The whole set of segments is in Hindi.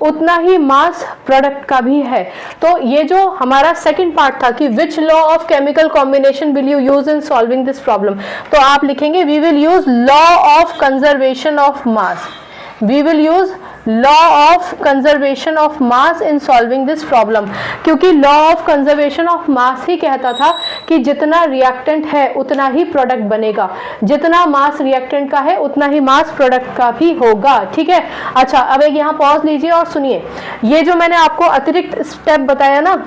उतना ही मास प्रोडक्ट का भी है। तो ये जो हमारा सेकंड पार्ट था कि which law of chemical combination will you use in solving this problem, तो आप लिखेंगे we will use law of conservation of mass, we will use law of conservation of mass in solving this problem, क्योंकि law of conservation of mass ही कहता था कि जितना रिएक्टेंट है उतना ही प्रोडक्ट बनेगा, जितना मास रिएक्टेंट का है उतना ही मास प्रोडक्ट का भी होगा। ठीक है, अच्छा अब एक यहाँ पॉज लीजिए और सुनिए, ये जो मैंने आपको अतिरिक्त स्टेप बताया ना,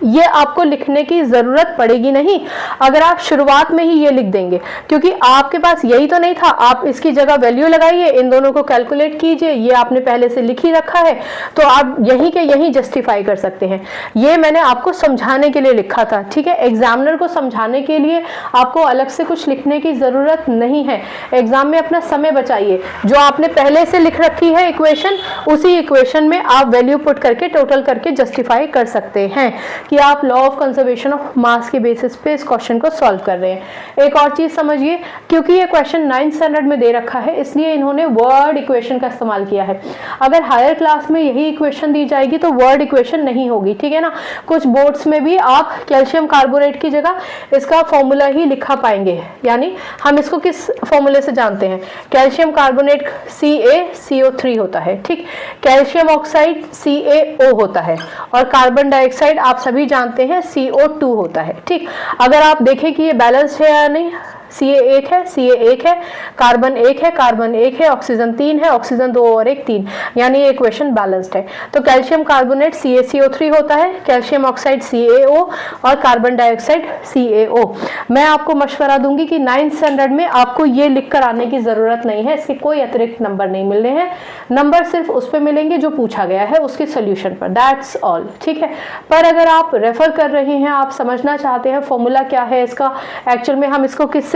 ये आपको लिखने की ज़रूरत पड़ेगी नहीं अगर आप शुरुआत में ही ये लिख देंगे, क्योंकि आपके पास यही तो नहीं था। आप इसकी जगह वैल्यू लगाइए, इन दोनों को कैलकुलेट कीजिए, ये आपने पहले से लिख ही रखा है, तो आप यहीं के यहीं जस्टिफाई कर सकते हैं। ये मैंने आपको समझाने के लिए लिखा था। ठीक है, एग्जामिनर को समझाने के लिए आपको अलग से कुछ लिखने की ज़रूरत नहीं है। एग्जाम में अपना समय बचाइए, जो आपने पहले से लिख रखी है इक्वेशन, उसी इक्वेशन में आप वैल्यू पुट करके टोटल करके जस्टिफाई कर सकते हैं कि आप लॉ ऑफ कंजर्वेशन ऑफ मास के बेसिस पे इस क्वेश्चन को सॉल्व कर रहे हैं। एक और चीज समझिए, क्योंकि ये क्वेश्चन 9th स्टैंडर्ड में दे रखा है इसलिए इन्होंने वर्ड इक्वेशन का इस्तेमाल किया है। अगर हायर क्लास में यही इक्वेशन दी जाएगी तो वर्ड इक्वेशन नहीं होगी। ठीक है ना, कुछ बोर्ड्स में भी आप कैल्शियम कार्बोनेट की जगह इसका फॉर्मूला ही लिखा पाएंगे, यानी हम इसको किस फॉर्मूले से जानते हैं, कैल्शियम कार्बोनेट CaCO3 होता है। ठीक, कैल्शियम ऑक्साइड CaO होता है और कार्बन डाइऑक्साइड आप सभी जानते हैं CO2 होता है। ठीक, अगर आप देखें कि ये बैलेंस है या नहीं, Ca1 है, Ca1 है, कार्बन 1 है, कार्बन 1 है, ऑक्सीजन 3 है, ऑक्सीजन 2 और 1 3, यानी ये इक्वेशन बैलेंस्ड है। तो कैल्शियम कार्बोनेट CaCO3 होता है, कैल्शियम ऑक्साइड CaO और कार्बन डाइऑक्साइड CaO। मैं आपको मशवरा दूंगी कि 9th स्टैंडर्ड में आपको ये लिख कर आने की जरूरत नहीं है, इसके कोई अतिरिक्त नंबर नहीं मिलने हैं, नंबर सिर्फ उस पर मिलेंगे जो पूछा गया है उसके सोल्यूशन पर, दैट्स ऑल। ठीक है, पर अगर आप रेफर कर रहे हैं, आप समझना चाहते हैं फॉर्मूला क्या है इसका, एक्चुअल में हम इसको किससे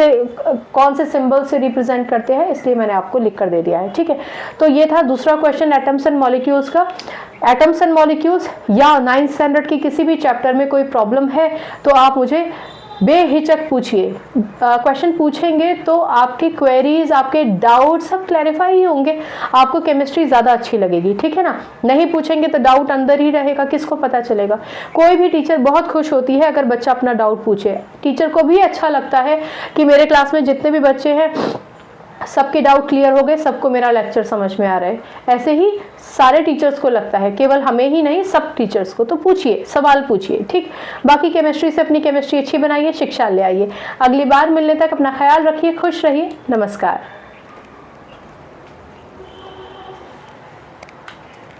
कौन से सिंबल से रिप्रेजेंट करते हैं, इसलिए मैंने आपको लिख कर दे दिया है। ठीक है, तो ये था दूसरा क्वेश्चन एटम्स एंड मॉलिक्यूल्स का। एटम्स एंड मॉलिक्यूल्स या 9th स्टैंडर्ड की किसी भी चैप्टर में कोई प्रॉब्लम है तो आप मुझे बेहिचक पूछिए। क्वेश्चन पूछेंगे तो आपकी क्वेरीज, आपके डाउट सब क्लैरिफाई ही होंगे, आपको केमिस्ट्री ज़्यादा अच्छी लगेगी। ठीक है ना, नहीं पूछेंगे तो डाउट अंदर ही रहेगा, किसको पता चलेगा। कोई भी टीचर बहुत खुश होती है अगर बच्चा अपना डाउट पूछे, टीचर को भी अच्छा लगता है कि मेरे क्लास में जितने भी बच्चे हैं सबके डाउट क्लियर हो गए, सबको मेरा लेक्चर समझ में आ रहा है। ऐसे ही सारे टीचर्स को लगता है, केवल हमें ही नहीं सब टीचर्स को। तो पूछिए, सवाल पूछिए। ठीक, बाकी केमिस्ट्री से अपनी केमिस्ट्री अच्छी बनाइए, शिक्षा ले आइए। अगली बार मिलने तक अपना ख्याल रखिए, खुश रहिए, नमस्कार।